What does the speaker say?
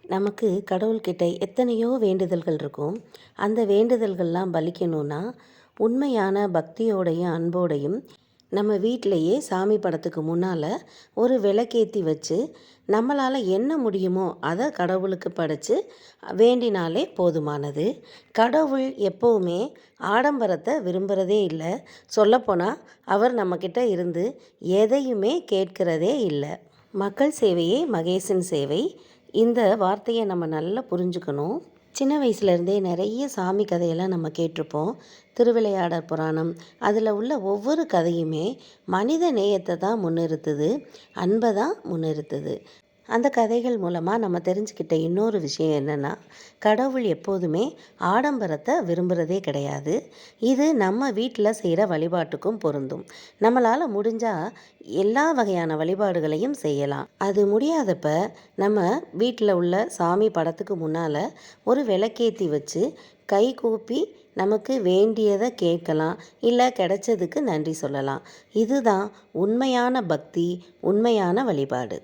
நமக்கு கடவுள்கிட்ட எத்தனையோ வேண்டுதல்கள் இருக்கும். அந்த வேண்டுதல்கள்லாம் பலிக்கணும்னா, உண்மையான பக்தியோடையும், அன்போடையும் நம்ம வீட்டிலேயே சாமி படத்துக்கு முன்னால ஒரு விளக்கேத்தி வச்சு, நம்மளால என்ன முடியுமோ அத கடவுளுக்கு படைச்சு வேண்டினாலே போதுமானது. கடவுள் எப்பவுமே ஆடம்பரத்த விரும்புறதே இல்ல. சொல்லப்போனா, அவர் நம்மகிட்ட இருந்து எதையுமே கேட்கிறதே இல்ல. மக்கள் சேவையே மகேசன் சேவை. இந்த வார்த்தையை நம்ம நல்லா புரிஞ்சுக்கணும். சின்ன வயசுலேருந்தே நிறைய சாமி கதையெல்லாம் நம்ம கேட்டிருப்போம். திருவிளையாடற் புராணம் அதில் உள்ள ஒவ்வொரு கதையுமே மனித நேயத்தை தான் முன்னிறுத்துது, அன்பை தான் முன்னிறுத்துது. அந்த கதைகள் மூலமாக நம்ம தெரிஞ்சுக்கிட்ட இன்னொரு விஷயம் என்னென்னா, கடவுள் எப்போதுமே ஆடம்பரத்தை விரும்புகிறதே கிடையாது. இது நம்ம வீட்டில் செய்கிற வழிபாட்டுக்கும் பொருந்தும். நம்மளால் முடிஞ்சால் எல்லா வகையான வழிபாடுகளையும் செய்யலாம். அது முடியாதப்ப நம்ம வீட்டில் உள்ள சாமி படத்துக்கு முன்னால் ஒரு விளக்கேற்றி வச்சு கை கூப்பி நமக்கு வேண்டியதை கேட்கலாம், இல்லை கிடைச்சதுக்கு நன்றி சொல்லலாம். இதுதான் உண்மையான பக்தி, உண்மையான வழிபாடு.